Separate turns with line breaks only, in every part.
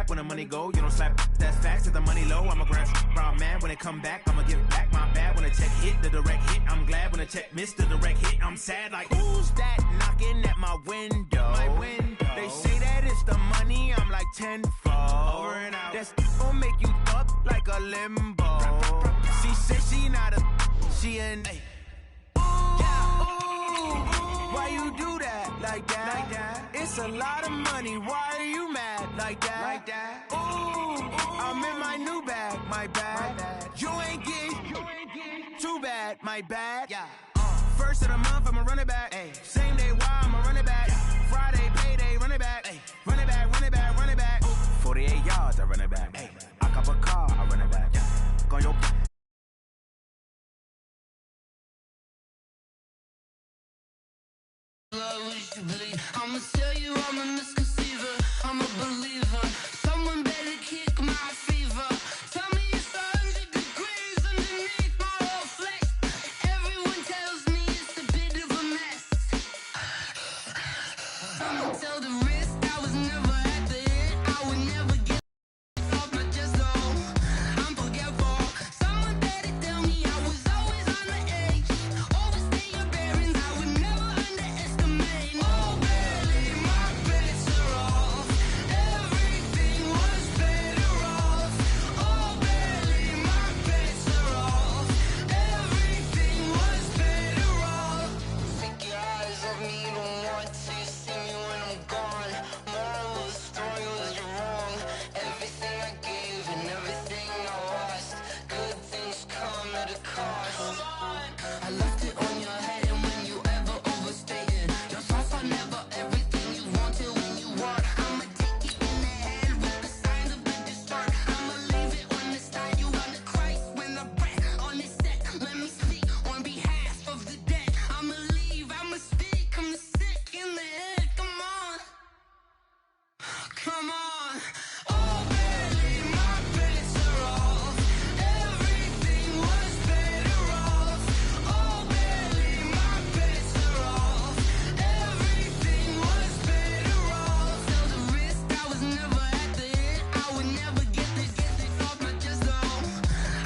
when the money go. You don't slap, that's facts. If the money low, I'm a grand brown man. When it come back, I'ma give back my bad. When the check hit, the direct hit, I'm glad. When the check missed, the direct hit, I'm sad. Like, who's that knocking at my window? They say that it's the money, I'm like tenfold. Over and out. That's gon' make you up like a limbo. She said she not a, she an ooh, why you do that like that? It's a lot of money, why are you mad like that? Ooh, I'm in my new bag, my bad. You ain't getting too bad, my bad. First of the month, I'ma run it back. Same day, why I'ma run it back. Friday, payday, run it back. Run it back, run it back, run it back. 48 yards, I run it back. I cop a car, I run it back. Go your
I'ma tell you I'm a misconceiver, I'm a believer. Someone better kick my fever. Tell me it's 100 degrees underneath my whole flesh. Everyone tells me it's a bit of a mess. I'ma tell the risk I was never at the end. I would never get off my chest though. I'm forgetful. Someone better tell me I was always on the edge. Overstay your bearings, I would never underestimate. Oh baby, my bets are off. Everything was better off. Oh baby, my bets are off. Everything was better off. Take your eyes off me, you don't want to see me when I'm gone. Moral of the story was you're wrong. Everything I gave and everything I lost. Good things come at a cost. I left it on your head, and when you ever overstay it, your thoughts are never everything you wanted when you want. I'ma take it in the head with the signs of a distort. I'ma leave it on the side. You wanna Christ when the breath on this set. Let me speak on behalf of the dead. I'ma leave, I'ma speak. I'm the sick in the head. Come on, come on. Oh baby, my bets are off. Everything was better off. Oh baby, my bets are off. Everything was better off. Tell the risk I was never at the end. I would never get this off my chest though.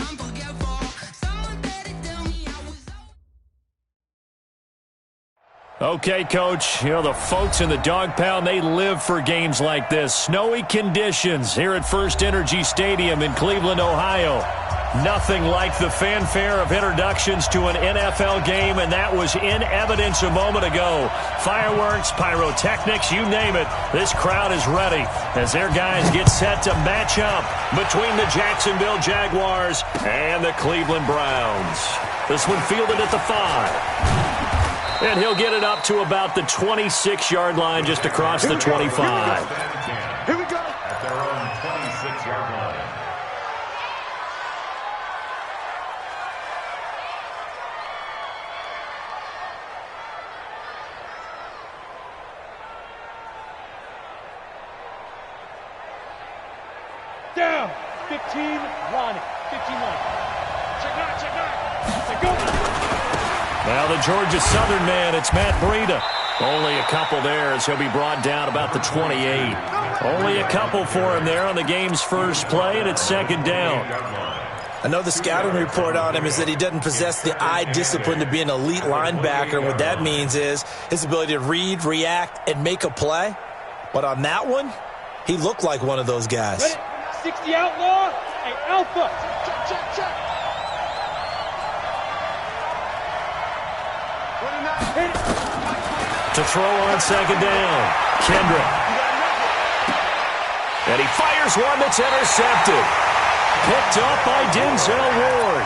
I'm forgetful. Someone better tell me I was.
Okay, Coach, you know, the folks in the dog pound, they live for games like this. Snowy conditions here at First Energy Stadium in Cleveland, Ohio. Nothing like the fanfare of introductions to an NFL game, and that was in evidence a moment ago. Fireworks, pyrotechnics, you name it. This crowd is ready as their guys get set to match up between the Jacksonville Jaguars and the Cleveland Browns. This one fielded at the 5. And he'll get it up to about the 26-yard line just across the 25.
Here we go. At their own 26-yard line.
Down. 15 line. 15 line. Check out. Check go.
Now the Georgia Southern man, it's Matt Breida. Only a couple there as he'll be brought down about the 28. Only a couple for him there on the game's first play, and it's second down.
I know the scouting report on him is that he doesn't possess the eye discipline to be an elite linebacker. And what that means is his ability to read, react, and make a play. But on that one, he looked like one of those guys.
Ready? 60 outlaw. Hey, Alpha. Check.
To throw on second down, Kendrick. And he fires one that's intercepted. Picked up by Denzel Ward.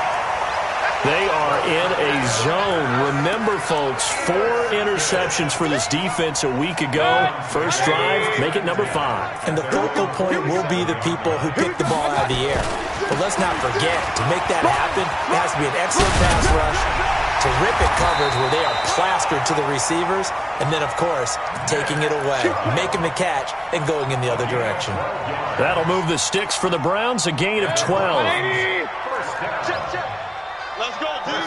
They are in a zone. Remember, folks, 4 interceptions for this defense a week ago. First drive, make it number 5.
And the focal point will be the people who pick the ball out of the air. But let's not forget, to make that happen, it has to be an excellent pass rush, terrific coverage where they are plastered to the receivers, and then, of course, taking it away, making the catch, and going in the other direction.
That'll move the sticks for the Browns, a gain of 12.
Let's go, dude.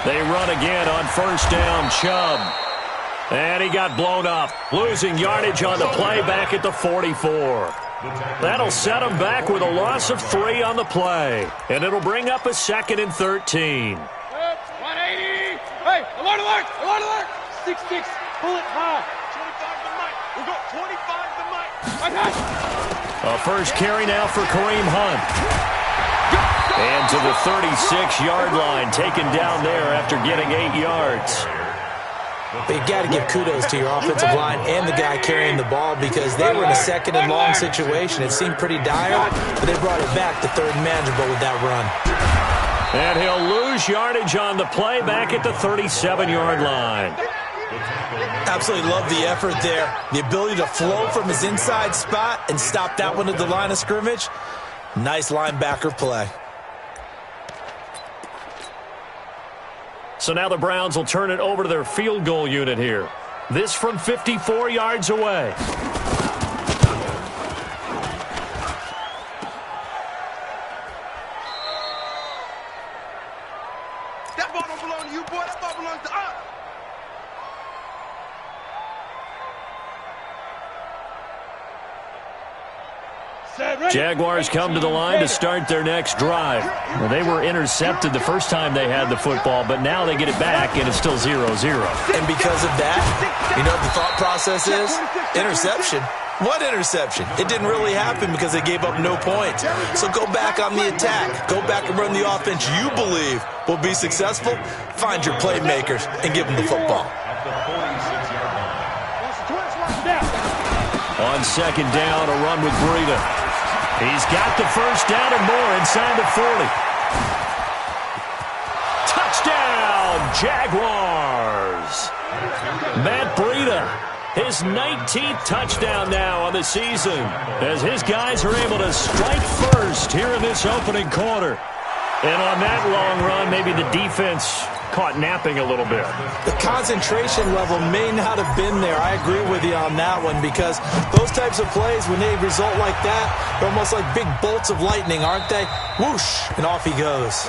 They run again on first down, Chubb. And he got blown up, losing yardage on the play back at the 44. That'll set him back with a loss of 3 on the play. And it'll bring up a 2nd and 13.
180. Hey, alert, alert, alert, alert. 6-6, pull it high. 25 to Mike. We'll go 25 to Mike.
A first carry now for Kareem Hunt. And to the 36-yard line, taken down there after getting 8 yards.
But you got to give kudos to your offensive line and the guy carrying the ball because they were in a 2nd and long situation. It seemed pretty dire, but they brought it back to 3rd and manageable with that run.
And he'll lose yardage on the play back at the 37-yard line.
Absolutely love the effort there. The ability to flow from his inside spot and stop that one at the line of scrimmage. Nice linebacker play.
So now the Browns will turn it over to their field goal unit here. This from 54 yards away.
That ball don't belong to you, boy. That ball belongs to us.
Jaguars come to the line to start their next drive. Well, they were intercepted the first time they had the football, but now they get it back, and it's still 0-0.
And because of that, you know what the thought process is? Interception. What interception? It didn't really happen because they gave up no points. So go back on the attack. Go back and run the offense you believe will be successful. Find your playmakers and give them the football.
On 2nd down, a run with Breida. He's got the first down and more inside the 40. Touchdown, Jaguars! Matt Breida, his 19th touchdown now on the season, as his guys are able to strike first here in this opening quarter. And on that long run, maybe the defense caught napping a little bit.
The concentration level may not have been there. I agree with you on that one because those types of plays, when they result like that, they're almost like big bolts of lightning, aren't they? Whoosh, and off he goes.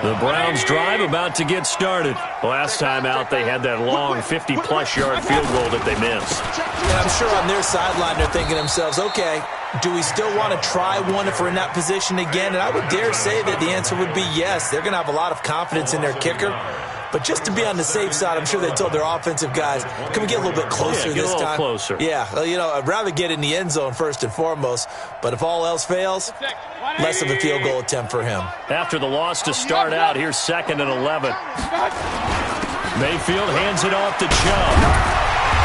The Browns drive about to get started. Last time out, they had that long 50-plus yard field goal that they missed.
And I'm sure on their sideline they're thinking to themselves, okay, do we still want to try one if we're in that position again? And I would dare say that the answer would be yes. They're going to have a lot of confidence in their kicker. But just to be on the safe side, I'm sure they told their offensive guys, can we get a little bit closer this time?
Get a little closer.
Yeah, you know, I'd rather get in the end zone first and foremost. But if all else fails, less of a field goal attempt for him.
After the loss to start out, here's 2nd and 11. Mayfield hands it off to Chubb.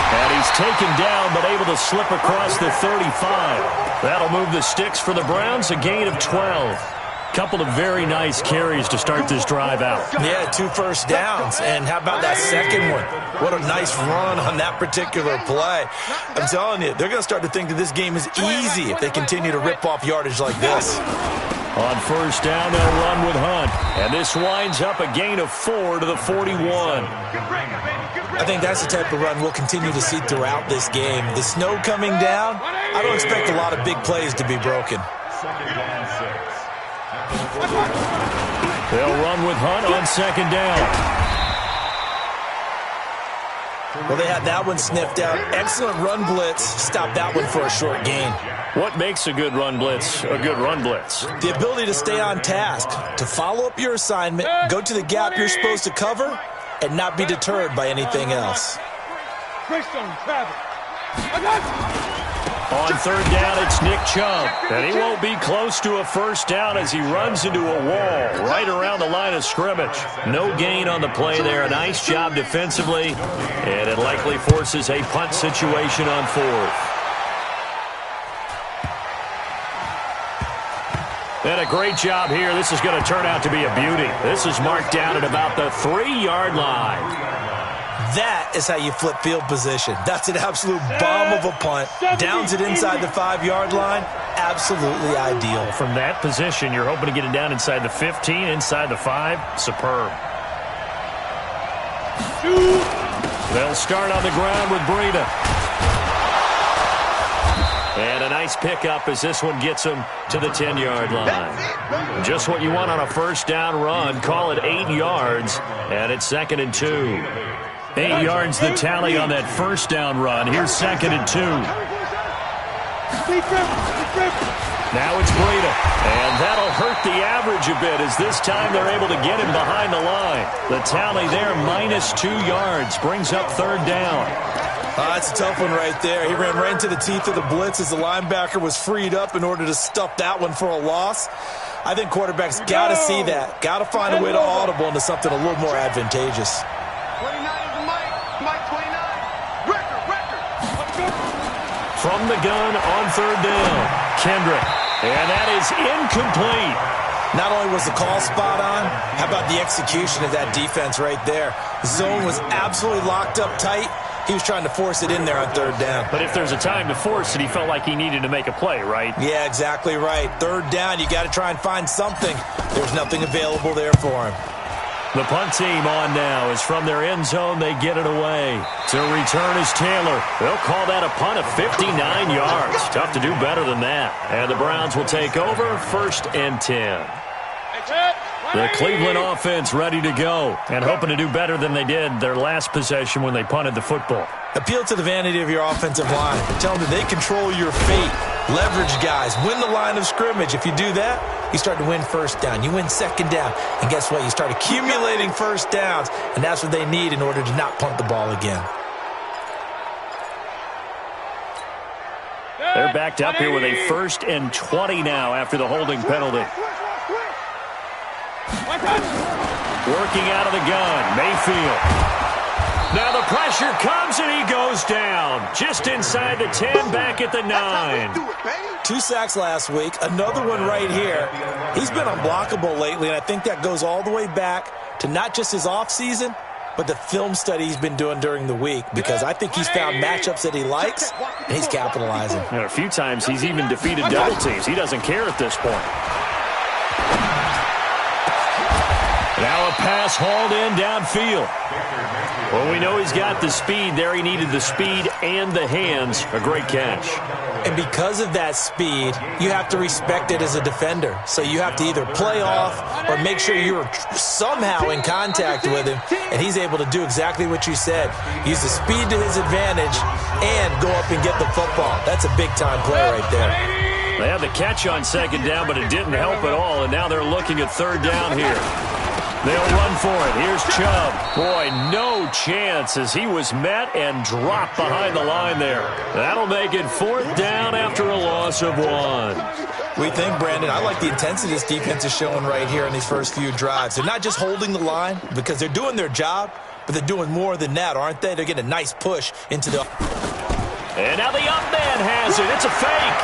And he's taken down, but able to slip across the 35. That'll move the sticks for the Browns, a gain of 12. Couple of very nice carries to start this drive out.
Yeah, 2 first downs. And how about that second one? What a nice run on that particular play. I'm telling you, they're going to start to think that this game is easy if they continue to rip off yardage like this.
On 1st down, they'll run with Hunt. And this winds up a gain of 4 to the 41.
I think that's the type of run we'll continue to see throughout this game. The snow coming down, I don't expect a lot of big plays to be broken.
They'll run with Hunt on 2nd down.
Well, they had that one sniffed out. Excellent run blitz. Stop that one for a short gain.
What makes a good run blitz a good run blitz?
The ability to stay on task, to follow up your assignment, go to the gap you're supposed to cover, and not be deterred by anything else.
On 3rd down, it's Nick Chubb. And he won't be close to a first down as he runs into a wall right around the line of scrimmage. No gain on the play there. A nice job defensively. And it likely forces a punt situation on 4th. And a great job here. This is going to turn out to be a beauty. This is marked down at about the 3-yard line.
That is how you flip field position. That's an absolute bomb of a punt. Downs it inside the 5-yard line. Absolutely ideal.
From that position, you're hoping to get it down inside the 15, inside the 5. Superb. They'll start on the ground with Breida. And a nice pickup as this one gets him to the 10-yard line. Just what you want on a first down run. Call it 8 yards, and it's 2nd and 2. 8 yards the tally on that first down run. Here's 2nd and 2. Now it's Breida, and that'll hurt the average a bit as this time they're able to get him behind the line. The tally there, -2 yards, brings up 3rd down.
That's a tough one right there. He ran right into the teeth of the blitz as the linebacker was freed up in order to stuff that one for a loss. I think quarterbacks got to see that. Got to find a way to audible into something a little more advantageous.
29 is the Mike 29. Record.
From the gun on 3rd down, Kendrick. And that is incomplete.
Not only was the call spot on, how about the execution of that defense right there? The zone was absolutely locked up tight. He was trying to force it in there on 3rd down.
But if there's a time to force it, he felt like he needed to make a play, right?
Yeah, exactly right. 3rd down, you got to try and find something. There's nothing available there for him.
The punt team on now is from their end zone. They get it away. To return is Taylor. They'll call that a punt of 59 yards. Tough to do better than that. And the Browns will take over 1st and 10. The Cleveland offense ready to go and hoping to do better than they did their last possession when they punted the football.
Appeal to the vanity of your offensive line. Tell them that they control your fate. Leverage guys. Win the line of scrimmage. If you do that, you start to win 1st down. You win 2nd down. And guess what? You start accumulating 1st downs. And that's what they need in order to not punt the ball again.
They're backed up here with a 1st and 20 now after the holding penalty. Working out of the gun, Mayfield. Now the pressure comes and he goes down. Just inside the 10, back at the 9.
2 sacks last week, another one right here. He's been unblockable lately, and I think that goes all the way back to not just his offseason, but the film study he's been doing during the week, because I think he's found matchups that he likes, and he's capitalizing.
And a few times he's even defeated double teams. He doesn't care at this point. Now a pass hauled in downfield. Well, we know he's got the speed there. He needed the speed and the hands. A great catch.
And because of that speed, you have to respect it as a defender. So you have to either play off or make sure you're somehow in contact with him, and he's able to do exactly what you said. Use the speed to his advantage and go up and get the football. That's a big-time play right there.
They had the catch on 2nd down, but it didn't help at all, and now they're looking at 3rd down here. They'll run for it. Here's Chubb. Boy, no chance as he was met and dropped behind the line there. That'll make it 4th down after a loss of 1.
We think, Brandon, I like the intensity this defense is showing right here in these first few drives. They're not just holding the line because they're doing their job, but they're doing more than that, aren't they? They're getting a nice push into the...
And now the up man has it. It's a fake.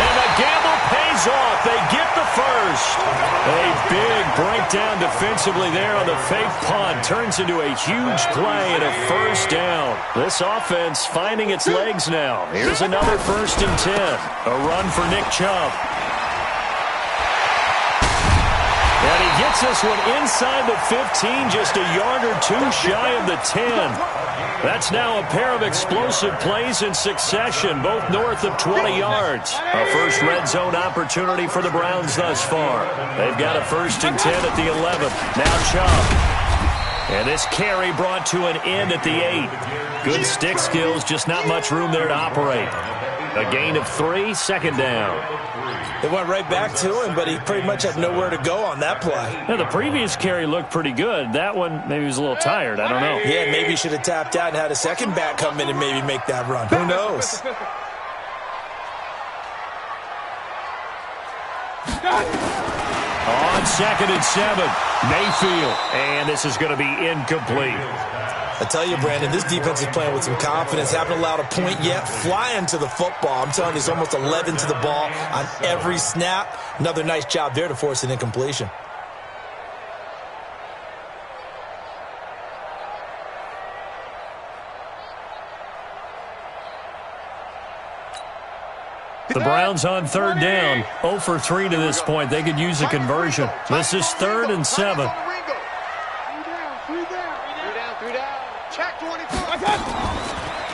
And the gamble pays off. They get the first. A big breakdown defensively there on the fake punt. Turns into a huge play and a 1st down. This offense finding its legs now. Here's another 1st and 10. A run for Nick Chubb. And he gets this one inside the 15, just a yard or 2 shy of the 10. That's now a pair of explosive plays in succession, both north of 20 yards. A first red zone opportunity for the Browns thus far. They've got a 1st and 10 at the 11th. Now Chubb. And this carry brought to an end at the 8. Good stick skills, just not much room there to operate. A gain of 3, 2nd down.
They went right back to him, but he pretty much had nowhere to go on that play.
Yeah, the previous carry looked pretty good. That one, maybe he was a little tired. I don't know.
Yeah, maybe he should have tapped out and had a second back come in and maybe make that run. Who knows?
On 2nd and 7, Mayfield. And this is going to be incomplete.
I tell you, Brandon, this defense is playing with some confidence. Haven't allowed a point yet. Flying to the football. I'm telling you, it's almost 11 to the ball on every snap. Another nice job there to force an incompletion.
The Browns on 3rd down. 0 for 3 to this point. They could use a conversion. This is 3rd and 7.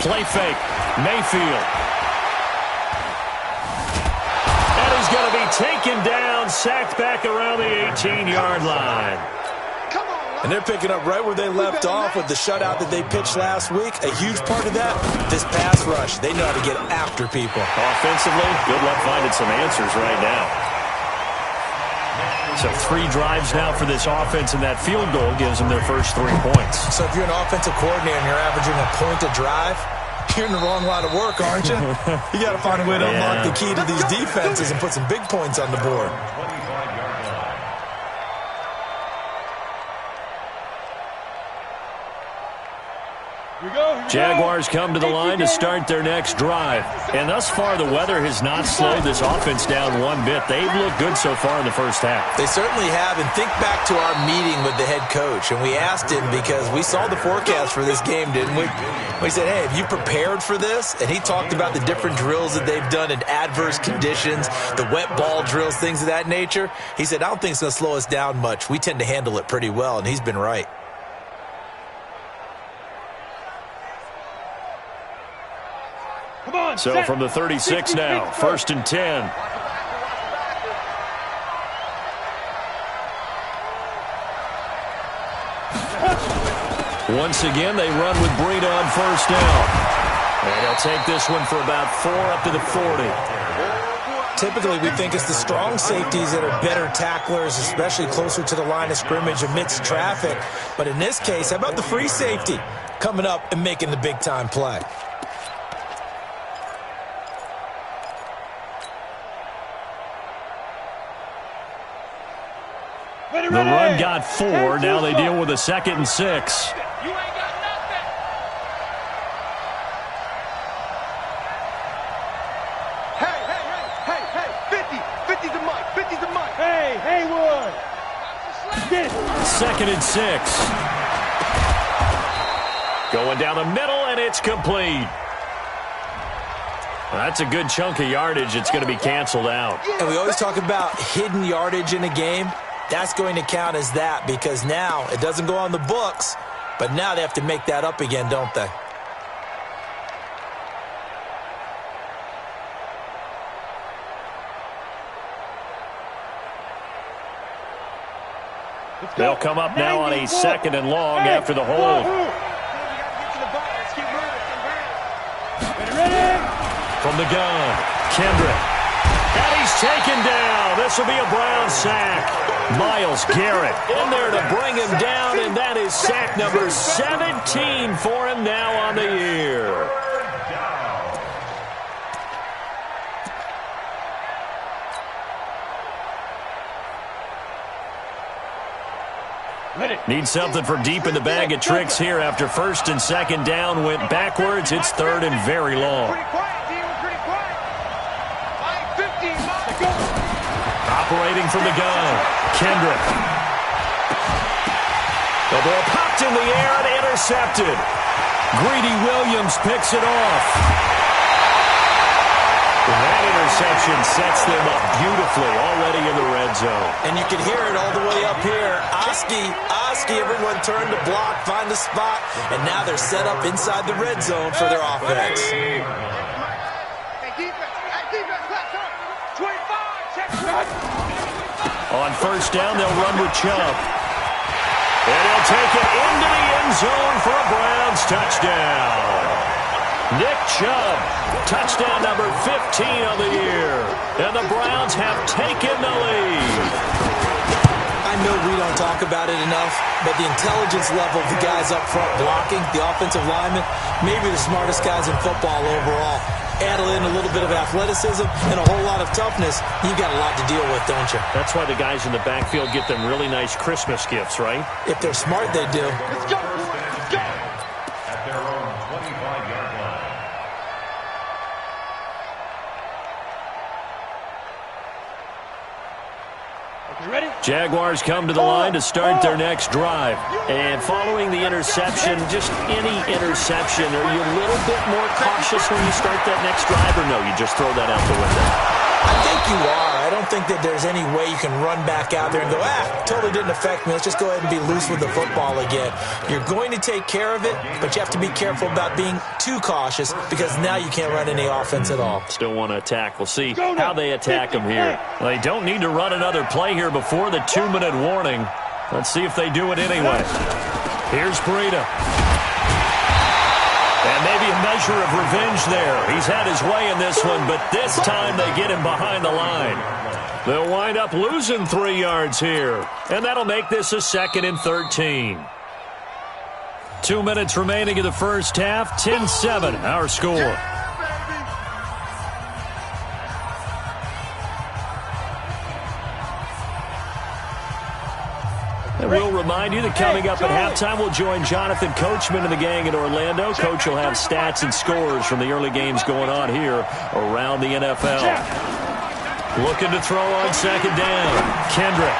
Play fake. Mayfield. And he's going to be taken down, sacked back around the 18-yard line.
And they're picking up right where they left off with the shutout that they pitched last week. A huge part of that, this pass rush. They know how to get after people.
Offensively, good luck finding some answers right now. So 3 drives now for this offense, and that field goal gives them their first 3 points.
So if you're an offensive coordinator and you're averaging a point a drive, you're in the wrong line of work, aren't you? You got to find a way to unlock the key to these defenses and put some big points on the board.
Jaguars come to the line to start their next drive. And thus far, the weather has not slowed this offense down one bit. They've looked good so far in the first half.
They certainly have. And think back to our meeting with the head coach. And we asked him because we saw the forecast for this game, didn't we? We said, hey, have you prepared for this? And he talked about the different drills that they've done in adverse conditions, the wet ball drills, things of that nature. He said, I don't think it's going to slow us down much. We tend to handle it pretty well. And he's been right.
So from the 36 now, 1st and 10. Once again, they run with Breida on 1st down. And they'll take this one for about 4 up to the 40.
Typically, we think it's the strong safeties that are better tacklers, especially closer to the line of scrimmage amidst traffic. But in this case, how about the free safety coming up and making the big-time play?
The run got 4. Now they deal with a 2nd and 6.
You ain't got nothing. Hey, 50's the mic, 50's the mic. Hey, Haywood.
2nd and 6. Going down the middle, and it's complete. Well, that's a good chunk of yardage. It's going to be canceled out.
And we always talk about hidden yardage in a game. That's going to count as that because now it doesn't go on the books, but now they have to make that up again, don't they?
They'll come up now on a 2nd and long after the hold. From the gun, Kendrick. And he's taken down. This will be a Brown sack. Myles Garrett in there to bring him down, and that is sack number 17 for him now on the year. Need something for deep in the bag of tricks here after 1st and 2nd down went backwards. It's 3rd and very long. Operating from the gun, Kendrick. The ball popped in the air and intercepted. Greedy Williams picks it off. That interception sets them up beautifully already in the red zone.
And you can hear it all the way up here. Oski, everyone turned to block, find a spot, and now they're set up inside the red zone for their offense.
On 1st down, they'll run with Chubb. And he'll take it into the end zone for a Browns touchdown. Nick Chubb, touchdown number 15 of the year. And the Browns have taken the lead.
I know we don't talk about it enough, but the intelligence level of the guys up front blocking, the offensive linemen, maybe the smartest guys in football overall. Add in a little bit of athleticism and a whole lot of toughness, you've got a lot to deal with, don't you?
That's why the guys in the backfield get them really nice Christmas gifts, right?
If they're smart, they do.
Let's go, let's go.
At their own 25-yard line.
Okay, ready?
Jaguars come to the line to start their next drive. And following the interception, just any interception, are you a little bit more cautious when you start that next drive, or no, you just throw that out the window?
I think you are. I don't think that there's any way you can run back out there and go, totally didn't affect me. Let's just go ahead and be loose with the football again. You're going to take care of it, but you have to be careful about being too cautious because now you can't run any offense at all.
Still want to attack. We'll see how they attack him here. They don't need to run another play here before the 2-minute warning. Let's see if they do it anyway. Here's Breida. And maybe a measure of revenge there. He's had his way in this one, but this time they get him behind the line. They'll wind up losing 3 yards here, and that'll make this a 2nd and 13. 2 minutes remaining in the first half, 10-7 our score. And we'll remind you that coming up at halftime, we'll join Jonathan Coachman and the gang in Orlando. Coach will have stats and scores from the early games going on here around the NFL. Looking to throw on 2nd down. Kendrick.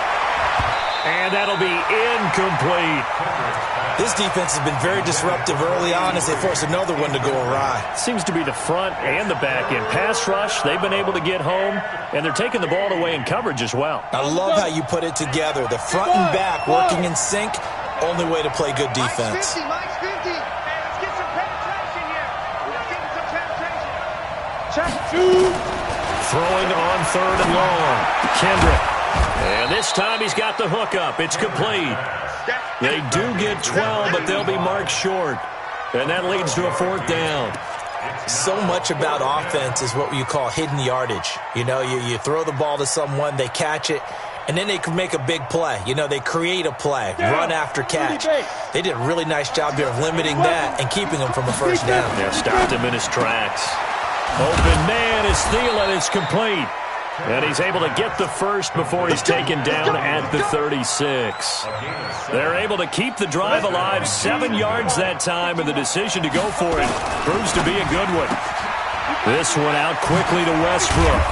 And that'll be incomplete.
This defense has been very disruptive early on as they force another one to go awry.
Seems to be the front and the back end. Pass rush, they've been able to get home, and they're taking the ball away in coverage as well.
I love how you put it together. The front and back working in sync, only way to play good defense.
Mike's 50. Hey, let's get some penetration here. Let's get some penetration. Check 2.
Throwing on 3rd and long. Kendrick. And this time he's got the hook up. It's complete. They do get 12, but they'll be marked short. And that leads to a 4th down.
So much about offense is what you call hidden yardage. You know, you throw the ball to someone, they catch it, and then they can make a big play. You know, they create a play, run after catch. They did a really nice job here of limiting that and keeping him from a 1st down.
Yeah, stopped him in his tracks. Open man is Thielen. It's complete. And he's able to get the first before he's taken down at the 36. They're able to keep the drive alive, 7 yards that time, and the decision to go for it proves to be a good one. This one out quickly to Westbrook.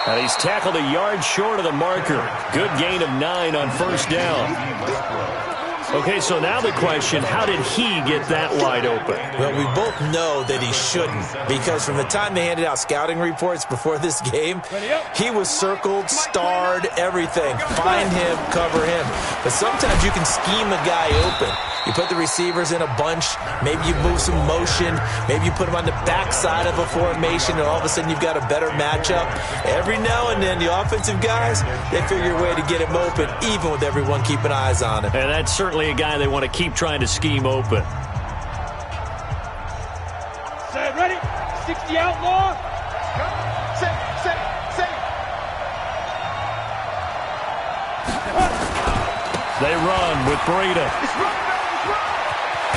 And he's tackled a yard short of the marker. Good gain of 9 on 1st down. Okay, so now the question, how did he get that wide open?
Well, we both know that he shouldn't, because from the time they handed out scouting reports before this game, he was circled, starred, everything. Find him, cover him. But sometimes you can scheme a guy open. You put the receivers in a bunch, maybe you move some motion, maybe you put them on the backside of a formation, and all of a sudden you've got a better matchup. Every now and then, the offensive guys, they figure a way to get him open, even with everyone keeping eyes on him.
And that's certainly a guy they want to keep trying to scheme open.
Set, ready? 60 outlaw. Set.
They run with Breida.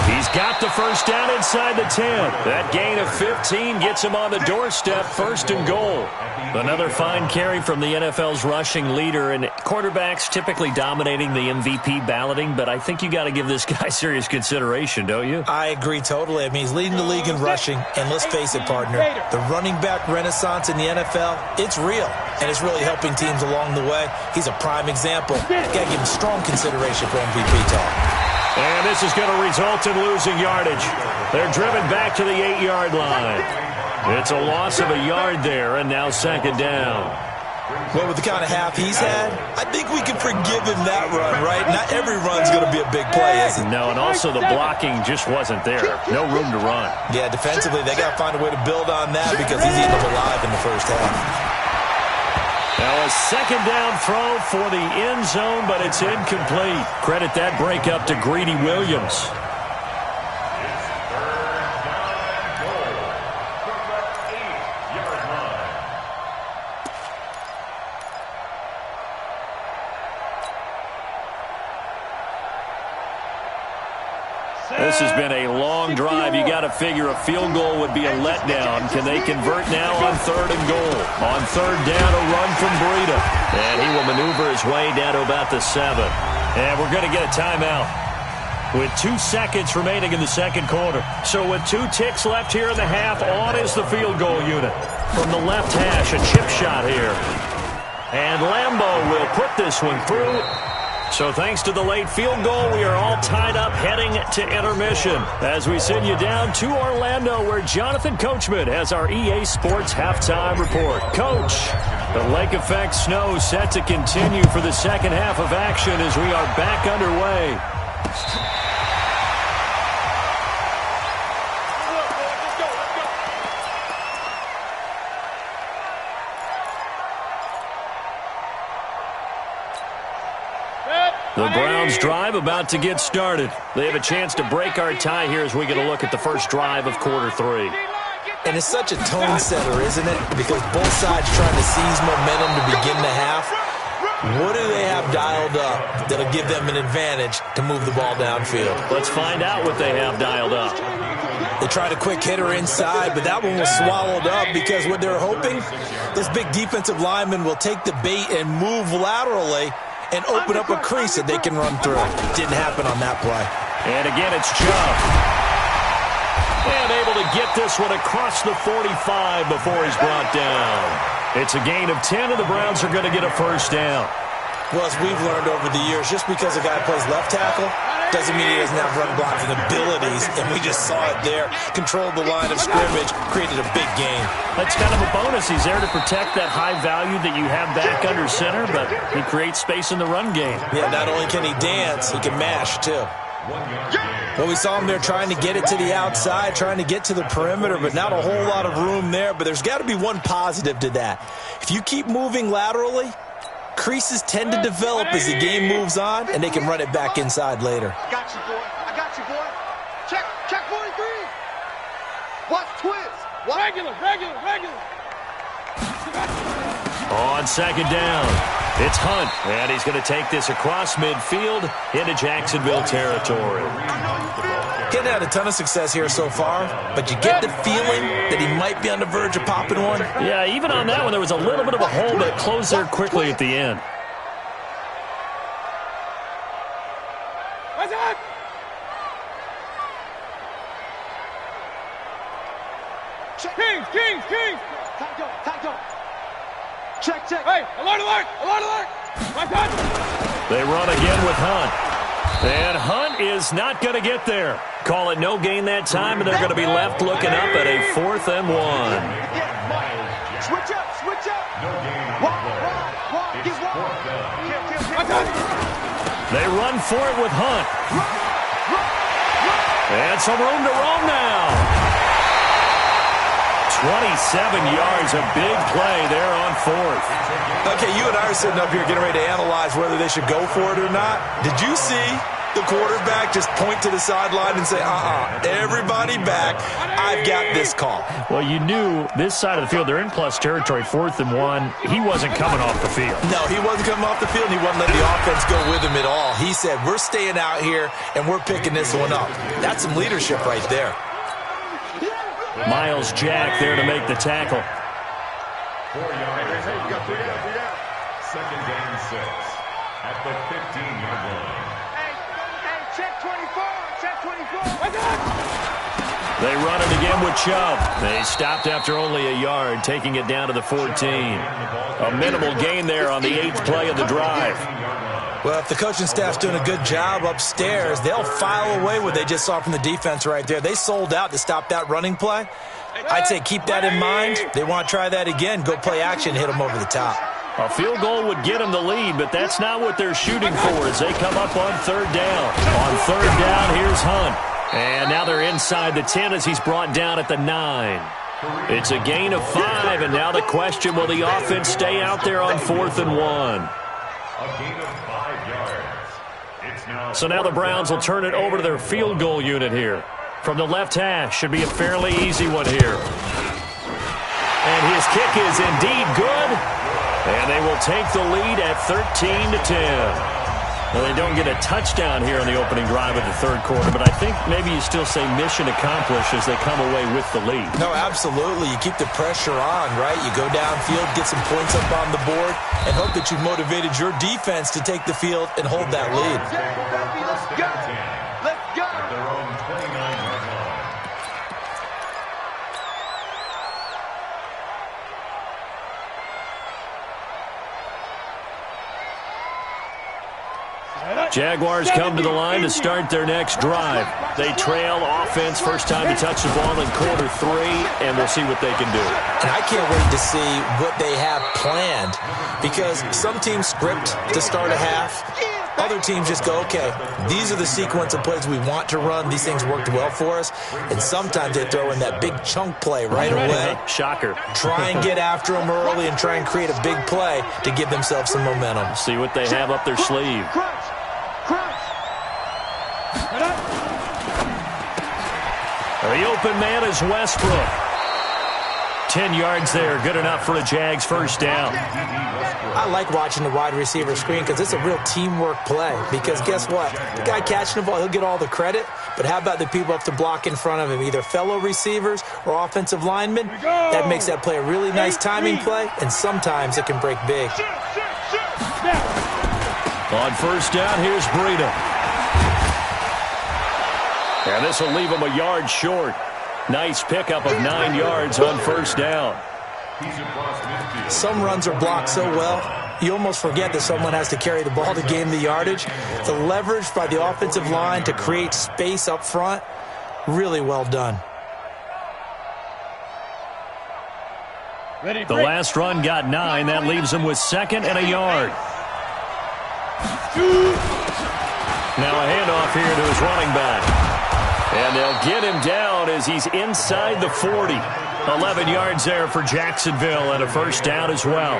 He's got the first down inside the 10. That gain of 15 gets him on the doorstep, 1st and goal. Another fine carry from the NFL's rushing leader, and quarterbacks typically dominating the MVP balloting, but I think you got to give this guy serious consideration, don't you?
I agree totally. I mean, he's leading the league in rushing, and let's face it, partner, the running back renaissance in the NFL, it's real, and it's really helping teams along the way. He's a prime example. Got to give him strong consideration for MVP talk.
And this is going to result in losing yardage. They're driven back to the 8-yard line. It's a loss of a yard there, and now 2nd down.
Well, with the kind of half he's had, I think we can forgive him that run, right? Not every run's going to be a big play, is it?
No, and also the blocking just wasn't there. No room to run.
Yeah, defensively, they got to find a way to build on that because he's eating them alive in the first half.
Now a 2nd down throw for the end zone, but it's incomplete. Credit that breakup to Greedy Williams. This has been a long drive. You got to figure a field goal would be a letdown. Can they convert now on 3rd and goal? On 3rd down, a run from Breida. And he will maneuver his way down to about the 7. And we're going to get a timeout with 2 seconds remaining in the 2nd quarter. So with 2 ticks left here in the half, on is the field goal unit. From the left hash, a chip shot here. And Lambeau will put this one through. So thanks to the late field goal, we are all tied up heading to intermission as we send you down to Orlando where Jonathan Coachman has our EA Sports halftime report. Coach, the lake effect snow set to continue for the second half of action as we are back underway. The Browns drive about to get started. They have a chance to break our tie here as we get a look at the first drive of quarter 3.
And it's such a tone setter, isn't it? Because both sides trying to seize momentum to begin the half. What do they have dialed up that'll give them an advantage to move the ball downfield?
Let's find out what they have dialed up.
They tried a quick hitter inside, but that one was swallowed up because what they're hoping, this big defensive lineman will take the bait and move laterally and open up a crease that they can run through. Didn't happen on that play.
And again, it's Chubb. And able to get this one across the 45 before he's brought down. It's a gain of 10, and the Browns are going to get a first down.
Well, as we've learned over the years, just because a guy plays left tackle doesn't mean he doesn't have run blocking abilities, and we just saw it there. Controlled the line of scrimmage, created a big gain.
That's kind of a bonus. He's there to protect that high value that you have back under center, but he creates space in the run game.
Yeah, not only can he dance, he can mash, too. Well, we saw him there trying to get it to the outside, trying to get to the perimeter, but not a whole lot of room there. But there's got to be one positive to that. If you keep moving laterally, creases tend to develop as the game moves on, and they can run it back inside later.
I got you, boy. I got you, boy. Check 43. Watch twist. Regular.
On second down, it's Hunt, and he's going to take this across midfield into Jacksonville territory.
Getting had a ton of success here so far, but you get the feeling that he might be on the verge of popping one.
Yeah, even on that one, there was a little bit of a hole, but it closed there quickly at the end.
Kings. Time go. Check. Hey, alert. My God.
They run again with Hunt. And Hunt is not going to get there. Call it no gain that time, and they're going to be left looking up at a 4th and 1.
Switch up.
They run for it with Hunt. And some room to roam now. 27 yards, a big play there on 4th.
Okay, you and I are sitting up here getting ready to analyze whether they should go for it or not. Did you see the quarterback just point to the sideline and say, everybody back, I've got this call?
Well, you knew this side of the field, they're in plus territory, 4th and 1. He wasn't coming off the field.
No, he wasn't coming off the field, and he wasn't letting the offense go with him at all. He said, we're staying out here, and we're picking this one up. That's some leadership right there.
Miles Jack there to make the tackle.
4 yards. Second down 6 at the 15-yard line.
Hey, check 24.
They run it again with Chubb. They stopped after only a yard, taking it down to the 14. A minimal gain there on the 8th play of the drive.
Well, if the coaching staff's doing a good job upstairs, they'll file away what they just saw from the defense right there. They sold out to stop that running play. I'd say keep that in mind. They want to try that again. Go play action, hit them over the top.
A field goal would get them the lead, but that's not what they're shooting for as they come up on 3rd down. On 3rd down, here's Hunt. And now they're inside the 10 as he's brought down at the 9. It's a gain of 5, and now the question, will the offense stay out there on 4th and 1?
A gain of 5 yards. It's now
So now the Browns will turn it over to their field goal unit here. From the left hash, should be a fairly easy one here. And his kick is indeed good. And they will take the lead at 13-10. Well, they don't get a touchdown here on the opening drive of the 3rd quarter, but I think maybe you still say mission accomplished as they come away with the lead.
No, absolutely. You keep the pressure on, right? You go downfield, get some points up on the board, and hope that you've motivated your defense to take the field and hold that lead.
Let's go.
at their own 29-yard line.
Set up.
Jaguars come to the line to start their next drive. They trail offense first time to touch the ball in quarter 3, and we'll see what they can do.
And I can't wait to see what they have planned, because some teams script to start a half. Other teams just go, okay, these are the sequence of plays we want to run. These things worked well for us. And sometimes they throw in that big chunk play right away.
Shocker.
Try and get after them early and try and create a big play to give themselves some momentum.
See what they have up their sleeve. The open man is Westbrook. 10 yards there, good enough for a Jags first down.
I like watching the wide receiver screen because it's a real teamwork play. Because guess what? The guy catching the ball, he'll get all the credit. But how about the people up to block in front of him, either fellow receivers or offensive linemen? That makes that play a really nice timing play, and sometimes it can break big.
On first down, here's Breida. And this will leave him a yard short. Nice pickup of 9 yards on first down.
Some runs are blocked so well, you almost forget that someone has to carry the ball to gain the yardage. The leverage by the offensive line to create space up front, really well done.
The last run got 9. That leaves him with 2nd and a yard. Now a handoff here to his running back. And they'll get him down as he's inside the 40. 11 yards there for Jacksonville and a first down as well.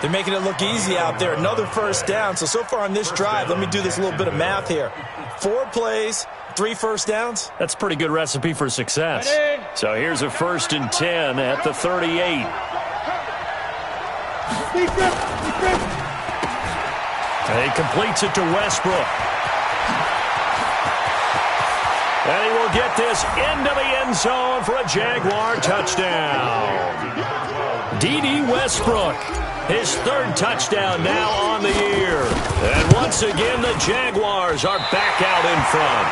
They're making it look easy out there. Another first down. So far on this drive, let me do this little bit of math here. 4 plays, 3 first downs.
That's a pretty good recipe for success. So here's a 1st and 10 at the 38. And he completes it to Westbrook. And he will get this into the end zone for a Jaguar touchdown. D.D. Westbrook, his 3rd touchdown now on the year. And once again, the Jaguars are back out in front.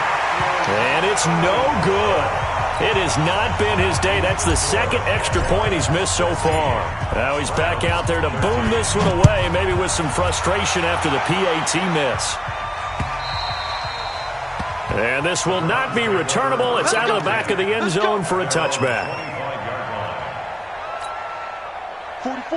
And it's no good. It has not been his day. That's the 2nd extra point he's missed so far. Now he's back out there to boom this one away, maybe with some frustration after the PAT miss. And this will not be returnable. It's out of the back of the end zone for a touchback.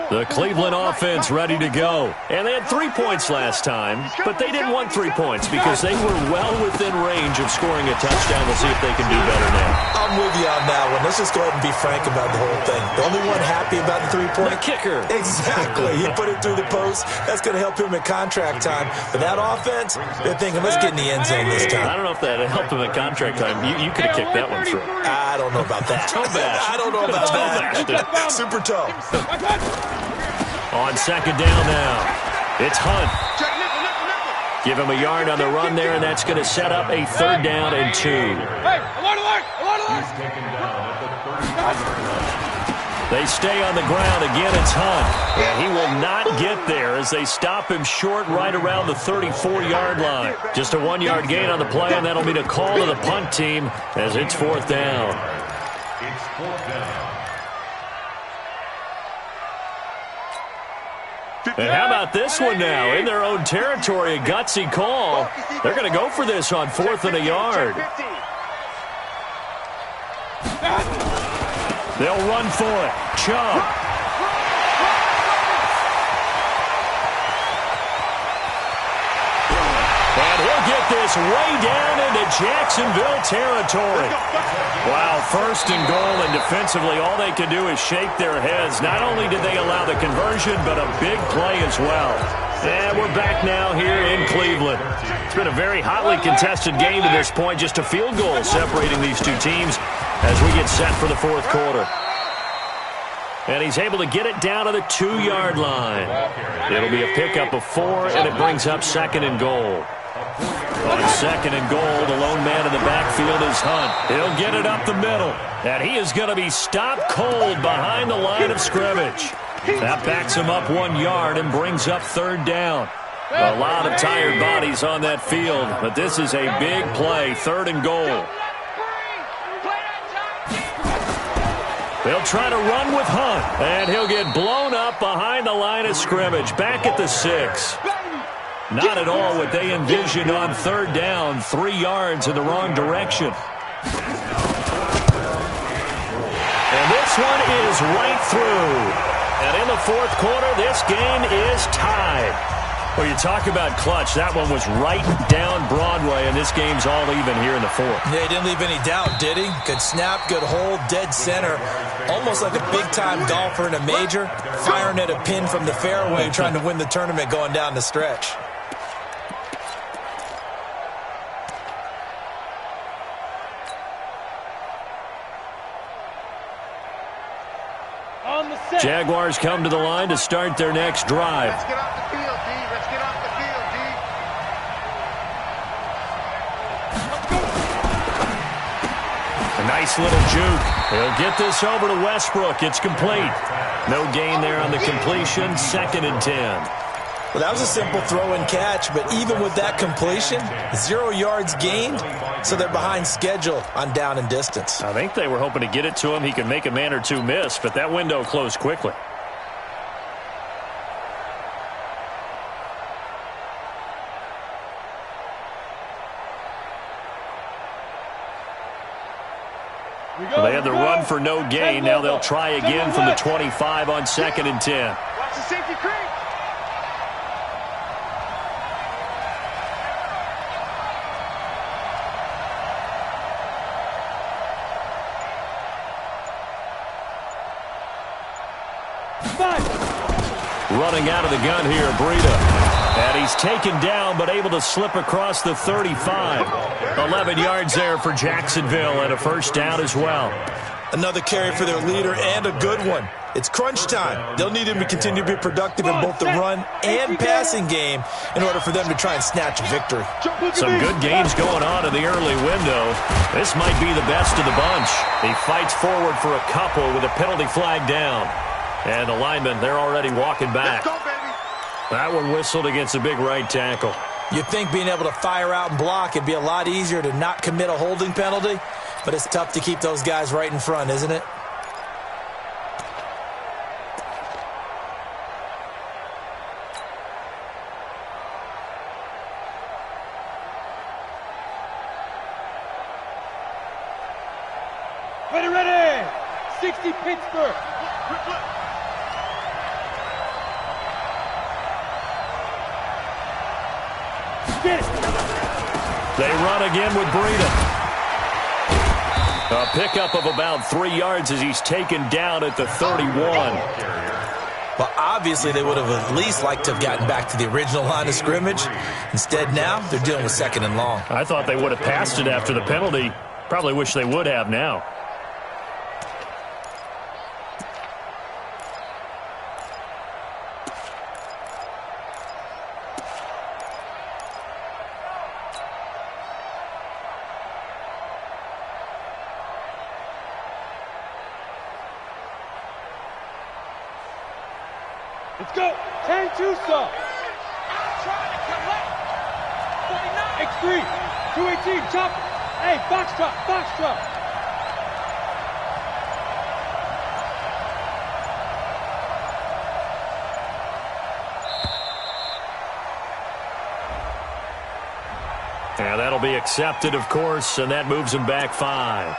The Cleveland offense ready to go. And they had 3 points last time, but they didn't want 3 points because they were well within range of scoring a touchdown. We'll see if they can do better now.
I'm with you on that one. Let's just go ahead and be frank about the whole thing. The only one happy about the 3-point?
The kicker.
Exactly. He put it through the post. That's going to help him at contract time. But that offense, they're thinking, let's get in the end zone this time.
I don't know if that helped him at contract time. You could have kicked that one through.
I don't know about that. I don't know about that. Super tough.
On 2nd down now, it's Hunt. Give him a yard on the run there, and that's going to set up a 3rd down and 2. They stay on the ground. Again, it's Hunt. And he will not get there as they stop him short right around the 34-yard line. Just a 1-yard gain on the play, and that'll mean a call to the punt team as it's 4th down.
It's 4th down.
And how about this one now? In their own territory, a gutsy call. They're going to go for this on 4th and a yard. They'll run for it. Chubb. And he'll get this way down into Jacksonville territory. Wow, 1st and goal, and defensively, all they can do is shake their heads. Not only did they allow the conversion, but a big play as well. And we're back now here in Cleveland. It's been a very hotly contested game to this point. Just a field goal separating these two teams as we get set for the 4th quarter. And he's able to get it down to the 2-yard line. It'll be a pickup of 4, and it brings up 2nd and goal. On 2nd and goal, the lone man in the backfield is Hunt. He'll get it up the middle, and he is going to be stopped cold behind the line of scrimmage. That backs him up 1 yard and brings up 3rd down. A lot of tired bodies on that field, but this is a big play, 3rd and goal. They'll try to run with Hunt, and he'll get blown up behind the line of scrimmage, back at the 6. Not at all what they envisioned on third down. 3 yards in the wrong direction. And this one is right through. And in the fourth quarter, this game is tied. Well, you talk about clutch. That one was right down Broadway, and this game's all even here in the fourth.
Yeah, he didn't leave any doubt, did he? Good snap, good hold, dead center. Almost like a big-time golfer in a major, firing at a pin from the fairway, trying to win the tournament going down the stretch.
Jaguars come to the line to start their next drive.
Let's get off the field, D. Let's get off the field, D.
A nice little juke. He'll get this over to Westbrook. It's complete. No gain there on the completion. 2nd and 10.
Well, that was a simple throw and catch, but even with that completion, 0 yards gained, so they're behind schedule on down and distance.
I think they were hoping to get it to him. He could make a man or two miss, but that window closed quickly. Well, they had the run for no gain. Now they'll try again from the 25 on 2nd and 10.
Watch the safety creep.
Running out of the gun here, Breida. And he's taken down, but able to slip across the 35. 11 yards there for Jacksonville, and a first down as well.
Another carry for their leader, and a good one. It's crunch time. They'll need him to continue to be productive in both the run and passing game in order for them to try and snatch a victory.
Some good games going on in the early window. This might be the best of the bunch. He fights forward for a couple with a penalty flag down. And the linemen, they're already walking back.
Let's go, baby.
That one whistled against a big right tackle.
You'd think being able to fire out and block, it'd be a lot easier to not commit a holding penalty, but it's tough to keep those guys right in front, isn't it?
Ready, ready. 60 Pittsburgh. Get it.
They run again with Breida. A pickup of about 3 yards as he's taken down at the 31.
Well, obviously they would have at least liked to have gotten back to the original line of scrimmage. Instead, now they're dealing with 2nd and long.
I thought they would have passed it after the penalty. Probably wish they would have now.
Let's go. 10-2 stop. Trying to collect. 49. X3. 218. Chop. Hey, box chop. Box chop.
And that'll be accepted, of course, and that moves him back 5.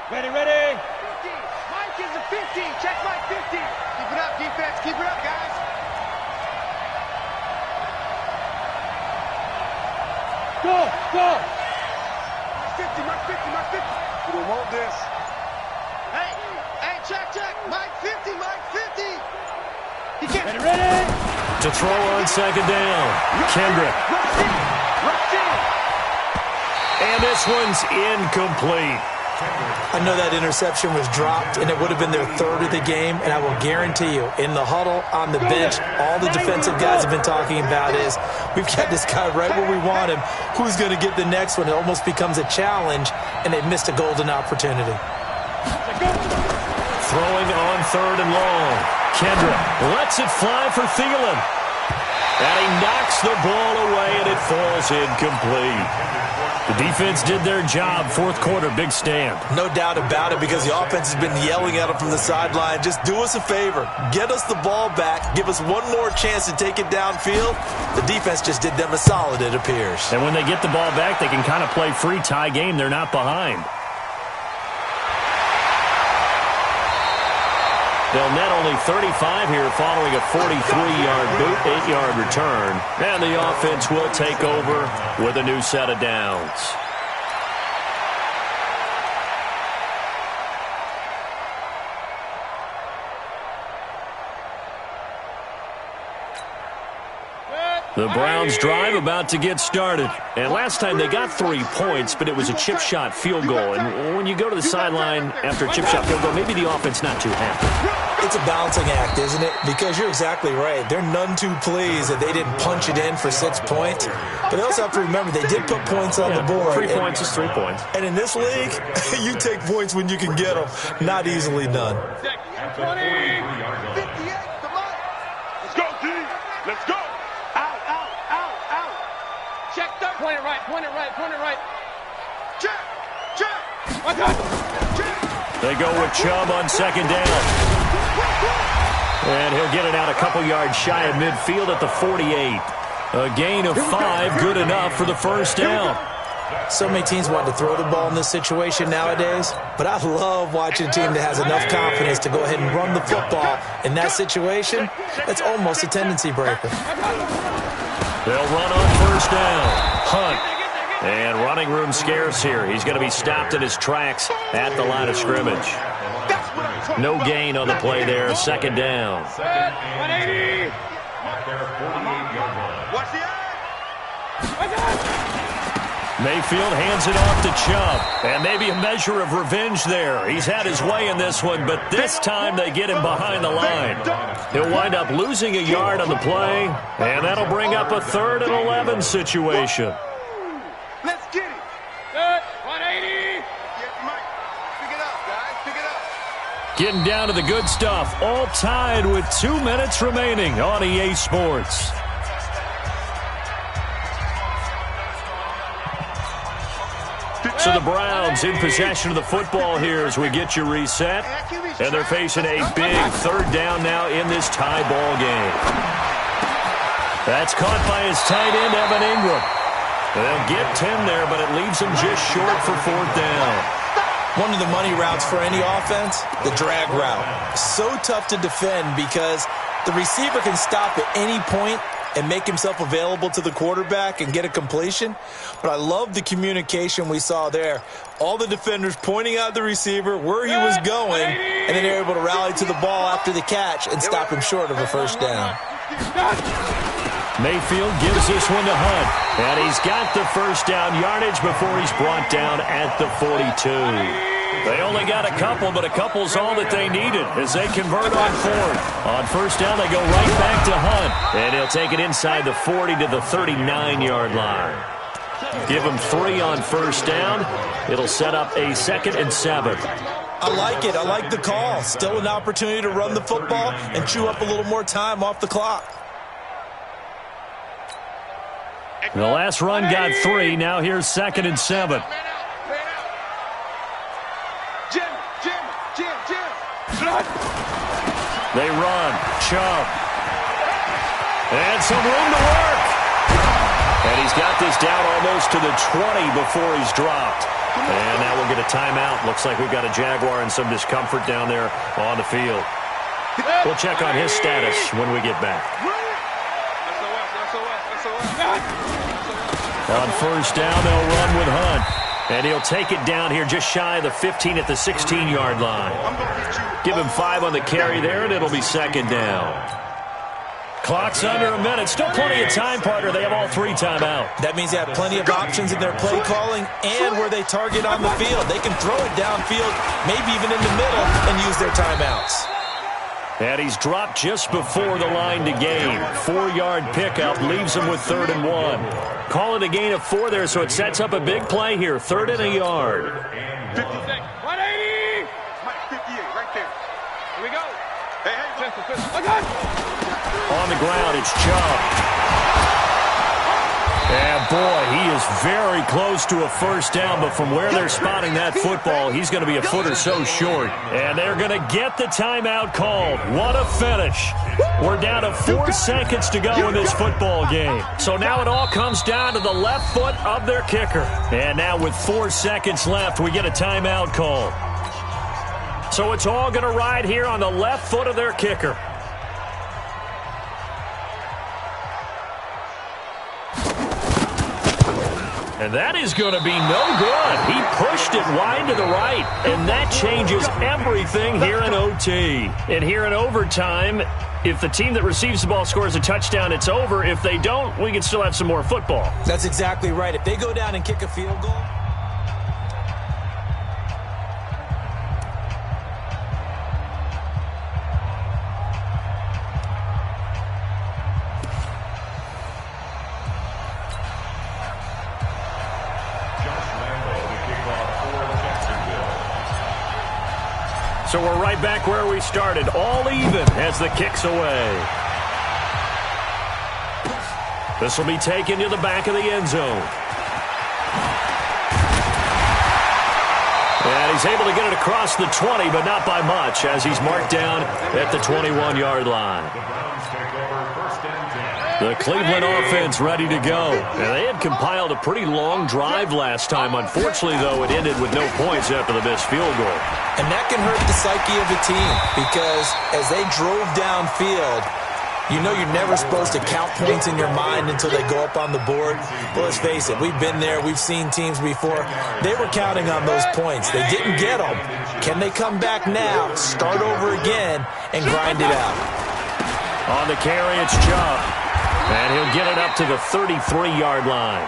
Ready, ready. 50. Mike is a 50. Check Mike 50. Keep it up, defense. Keep it up, guys. Go, go. Mike 50, Mike 50, Mike 50. We don't want this. Hey, hey, check. Mike 50, Mike 50. He can't. Ready, ready.
To throw on 2nd down. Kendrick.
Rush in.
And this one's incomplete.
I know that interception was dropped, and it would have been their 3rd of the game, and I will guarantee you, in the huddle, on the bench, all the defensive guys have been talking about is, we've got this guy right where we want him. Who's going to get the next one? It almost becomes a challenge, and they've missed a golden opportunity.
throwing on 3rd and long. Kendrick lets it fly for Thielen. And he knocks the ball away, and it falls incomplete. The defense did their job. 4th quarter, big stand.
No doubt about it, because the offense has been yelling at him from the sideline. Just do us a favor. Get us the ball back. Give us one more chance to take it downfield. The defense just did them a solid, it appears.
And when they get the ball back, they can kind of play free tie game. They're not behind. They'll net only 35 here following a 43-yard boot, 8-yard return. And the offense will take over with a new set of downs. The Browns drive about to get started. And last time they got 3 points, but it was a chip shot field goal. And when you go to the sideline after a chip shot field goal, maybe the offense not too happy.
It's a balancing act, isn't it? Because you're exactly right. They're none too pleased that they didn't punch it in for 6 points. But they also have to remember they did put points on the board.
3 points is 3 points.
And in this league, you take points when you can get them. Not easily done.
20, 58, come on. Let's go, D. Let's go. Check that. Point it right, point it right, point it right. Check, check. Watch out. Check.
They go with Chubb on 2nd down. And he'll get it out a couple yards shy of midfield at the 48. A gain of 5, good enough for the 1st down.
So many teams want to throw the ball in this situation nowadays, but I love watching a team that has enough confidence to go ahead and run the football. In that situation, that's almost a tendency breaker.
They'll run on 1st down. Hunt. And running room scarce here. He's going to be stopped in his tracks at the line of scrimmage. No gain on the play there. 2nd down.
180. Watch the eye.
Mayfield hands it off to Chubb. And maybe a measure of revenge there. He's had his way in this one, but this time they get him behind the line. He'll wind up losing a yard on the play, and that'll bring up a 3rd and 11 situation.
Let's get it. Good. 180. Pick it up, guys. Pick it up.
Getting down to the good stuff. All tied with 2 minutes remaining on EA Sports. So the Browns in possession of the football here as we get you reset. And they're facing a big 3rd down now in this tie ball game. That's caught by his tight end, Evan Ingram. They'll get 10 there, but it leaves him just short for 4th down.
One of the money routes for any offense, the drag route. So tough to defend because the receiver can stop at any point and make himself available to the quarterback and get a completion. But I love the communication we saw there. All the defenders pointing out the receiver, where he was going, and then they're able to rally to the ball after the catch and stop him short of a 1st down.
Mayfield gives this one to Hunt. And he's got the 1st down yardage before he's brought down at the 42. They only got a couple, but a couple's all that they needed as they convert on 4th. On 1st down, they go right back to Hunt. And he'll take it inside the 40 to the 39-yard line. Give him 3 on 1st down. It'll set up a 2nd and 7.
I like it. I like the call. Still an opportunity to run the football and chew up a little more time off the clock.
The last run got 3. Now here's 2nd and 7. They run. Chubb. And some room to work. And he's got this down almost to the 20 before he's dropped. And now we'll get a timeout. Looks like we've got a Jaguar in some discomfort down there on the field. We'll check on his status when we get back. On 1st down, they'll run with Hunt. And he'll take it down here just shy of the 15 at the 16-yard line. Give him 5 on the carry there, and it'll be 2nd down. Clock's under a minute. Still plenty of time, partner. They have all 3 timeout.
That means they have plenty of options in their play calling and where they target on the field. They can throw it downfield, maybe even in the middle, and use their timeouts.
And he's dropped just before the line to gain. 4-yard pickup leaves him with 3rd and 1. Call it a gain of 4 there, so it sets up a big play here. 3rd and a yard.
180. 58 right there.
On the ground, it's Chubb. And boy, he is very close to a first down, but from where they're spotting that football, he's going to be a foot or so short. And they're going to get the timeout called. What a finish. We're down to 4 seconds to go in this football game. So now it all comes down to the left foot of their kicker. And now with 4 seconds left, we get a timeout call. So it's all going to ride here on the left foot of their kicker. And that is going to be no good. He pushed it wide to the right, and that changes everything here in OT. And here in overtime, if the team that receives the ball scores a touchdown, it's over. If they don't, we can still have some more football.
That's exactly right. If they go down and kick a field goal...
So we're right back where we started, all even as the kick's away. This will be taken to the back of the end zone. And he's able to get it across the 20, but not by much, as he's marked down at the 21-yard line. The Cleveland offense ready to go. And they had compiled a pretty long drive last time. Unfortunately, though, it ended with no points after the missed field goal.
And that can hurt the psyche of a team because as they drove downfield, you know you're never supposed to count points in your mind until they go up on the board. But let's face it, we've been there. We've seen teams before. They were counting on those points. They didn't get them. Can they come back now, start over again, and grind it out?
On the carry, it's Chubb. And he'll get it up to the 33-yard line.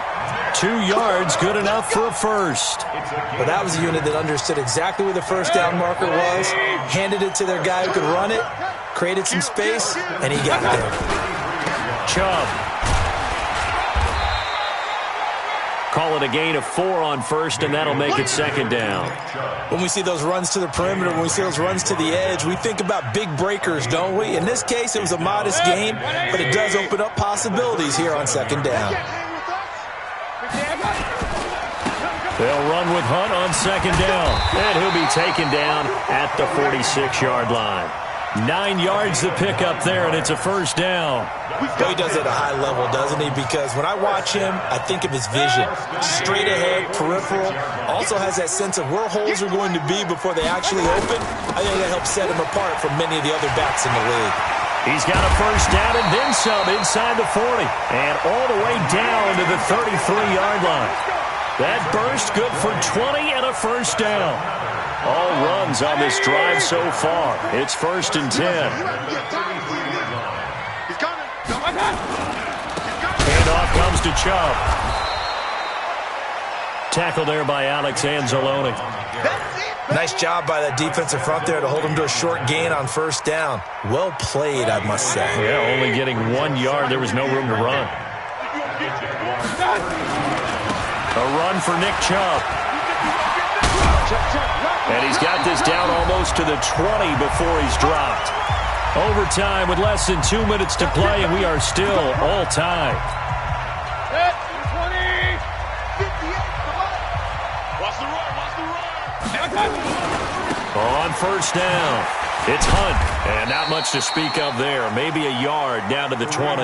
2 yards, good enough for a first.
Well, that was a unit that understood exactly where the first down marker was, handed it to their guy who could run it, created some space, and he got there.
Chubb. Call it a gain of 4 on first, and that'll make it second down.
When we see those runs to the perimeter, when we see those runs to the edge, we think about big breakers, don't we? In this case, it was a modest gain, but it does open up possibilities here on second down.
They'll run with Hunt on second down, and he'll be taken down at the 46-yard line. 9 yards to pick up there, and it's a first down.
Well, he does it at a high level, doesn't he? Because when I watch him, I think of his vision. Straight ahead, peripheral. Also has that sense of where holes are going to be before they actually open. I think that helps set him apart from many of the other backs in the league.
He's got a first down and then some inside the 40. And all the way down to the 33-yard line. That burst good for 20 and a first down. All runs on this drive so far. It's 1st and 10. Handoff comes to Chubb. Tackle there by Alex Anzalone.
Nice job by that defensive front there to hold him to a short gain on first down. Well played, I must say.
Yeah, only getting 1 yard. There was no room to run. A run for Nick Chubb. And he's got this down almost to the 20 before he's dropped. Overtime with less than 2 minutes to play, and we are still all tied. On first down, it's Hunt. And not much to speak of there. Maybe a yard down to the 20.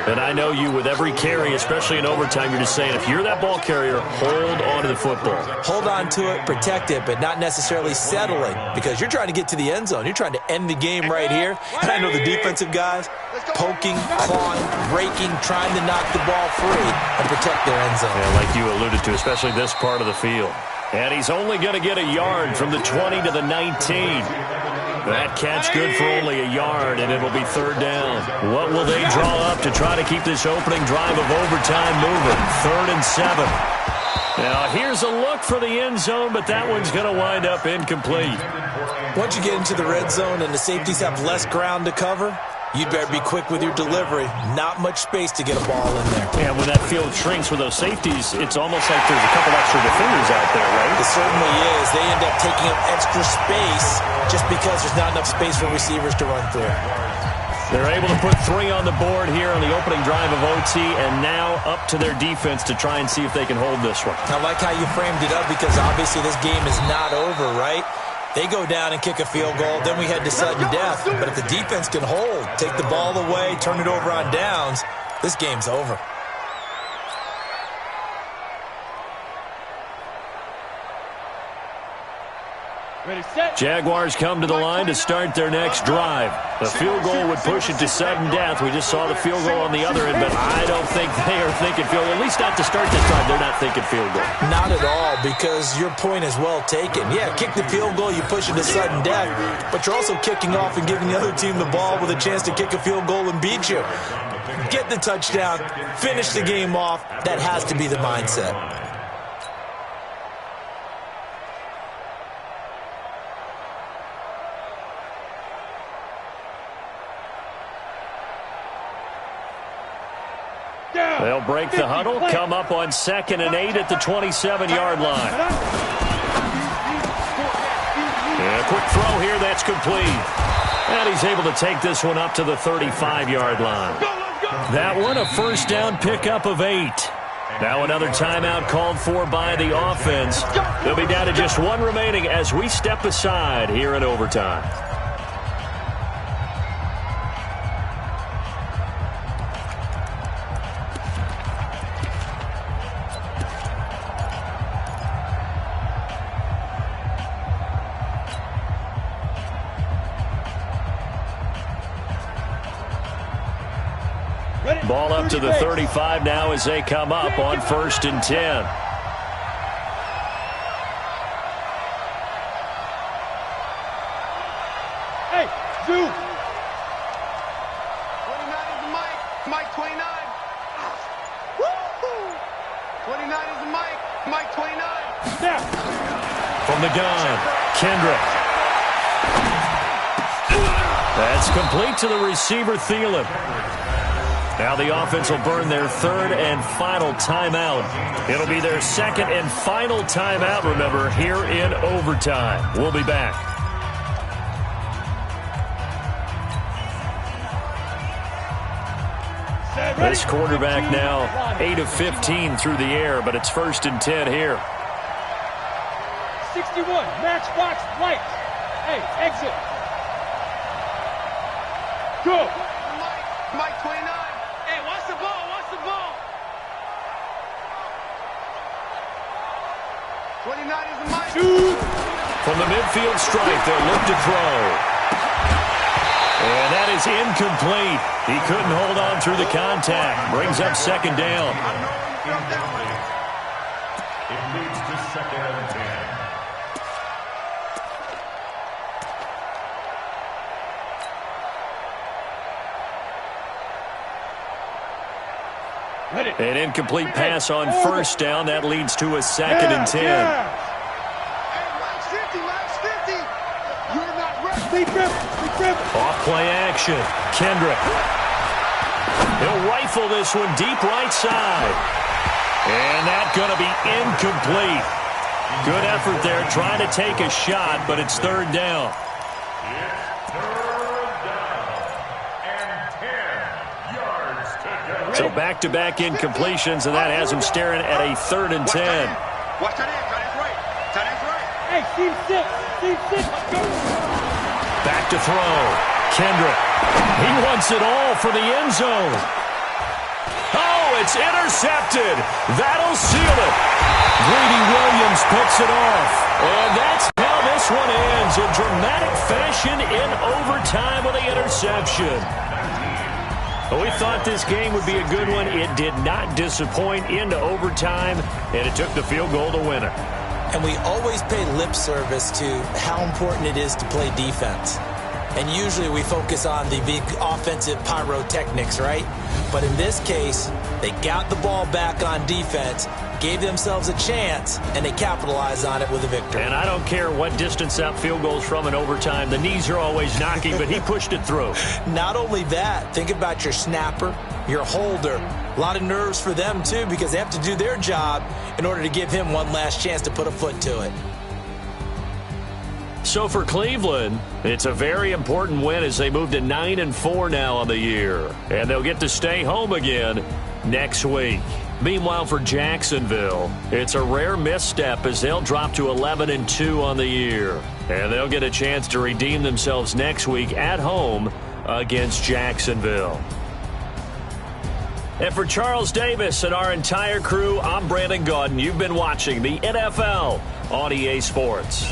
And I know you, with every carry, especially in overtime, you're just saying, if you're that ball carrier, hold on to the football.
Hold on to it, protect it, but not necessarily settling, because you're trying to get to the end zone. You're trying to end the game right here. And I know the defensive guys poking, clawing, raking, trying to knock the ball free and protect their end zone.
Yeah, like you alluded to, especially this part of the field. And he's only going to get a yard from the 20 to the 19. That catch good for only a yard, and it'll be third down. What will they draw up to try to keep this opening drive of overtime moving? 3rd and 7. Now, here's a look for the end zone, but that one's going to wind up incomplete.
Once you get into the red zone and the safeties have less ground to cover, you'd better be quick with your delivery. Not much space to get a ball in there.
And when that field shrinks with those safeties, it's almost like there's a couple extra defenders out there, right?
It certainly is. They end up taking up extra space just because there's not enough space for receivers to run through.
They're able to put 3 on the board here on the opening drive of OT, and now up to their defense to try and see if they can hold this one.
I like how you framed it up because obviously this game is not over, right? They go down and kick a field goal, then we head to sudden death. But if the defense can hold, take the ball away, turn it over on downs, this game's over.
Jaguars come to the line to start their next drive. The field goal would push it to sudden death. We just saw the field goal on the other end, but I don't think they are thinking field goal. At least not to start this drive. They're not thinking field goal.
Not at all, because your point is well taken. Yeah, kick the field goal, you push it to sudden death, but you're also kicking off and giving the other team the ball with a chance to kick a field goal and beat you. Get the touchdown, finish the game off. That has to be the mindset.
They'll break the huddle, come up on 2nd and 8 at the 27-yard line. And a quick throw here, that's complete. And he's able to take this one up to the 35-yard line. That one, a first down pickup of 8. Now another timeout called for by the offense. They'll be down to just 1 remaining as we step aside here in overtime. Ball up to the 35 now as they come up on 1st and 10.
Hey, Zoo. 29 is the mic. Mike 29. Woo-hoo. 29 is the mic. Mike 29. Snap.
From the gun, Kendrick. That's complete to the receiver, Thielen. Now the offense will burn their 3rd and final timeout. It'll be their 2nd and final timeout, remember, here in overtime. We'll be back. This quarterback now 8 of 15 through the air, but it's 1st and 10 here.
61, matchbox lights. Hey, exit. Go. Mike 29. Hey, watch the ball, watch the ball. 29 is the mic.
From the midfield stripe, they'll look to throw. And that is incomplete. He couldn't hold on through the contact. Brings up 2nd down.
It leads to 2nd and 10.
An incomplete pass on 1st down. That leads to a 2nd and 10.
Hey, Max 50, Max 50. You're not ready.
Off play action. Kendrick. He'll rifle this one deep right side. And that's going to be incomplete. Good effort there trying to take a shot, but it's 3rd down. So back-to-back incompletions, and that has him staring at a 3rd and 10.
Watch that end, tight end's right. Tight end's right. Hey, team 6, let's go.
Back to throw. Kendrick. He wants it all for the end zone. Oh, it's intercepted. That'll seal it. Greedy Williams picks it off. And that's how this one ends. In dramatic fashion in overtime with the interception. We thought this game would be a good one. It did not disappoint into overtime, and it took the field goal to win it.
And we always pay lip service to how important it is to play defense. and usually we focus on the big offensive pyrotechnics, right? But in this case, they got the ball back on defense, gave themselves a chance, and they capitalized on it with a victory.
And I don't care what distance that field goes from in overtime. The knees are always knocking, but he pushed it through.
Not only that, think about your snapper, your holder. A lot of nerves for them, too, because they have to do their job in order to give him one last chance to put a foot to it.
So for Cleveland, it's a very important win as they move to 9-4 now on the year. And they'll get to stay home again next week. Meanwhile, for Jacksonville, it's a rare misstep as they'll drop to 11-2 on the year. And they'll get a chance to redeem themselves next week at home against Jacksonville. And for Charles Davis and our entire crew, I'm Brandon Gaudin. You've been watching the NFL on EA Sports.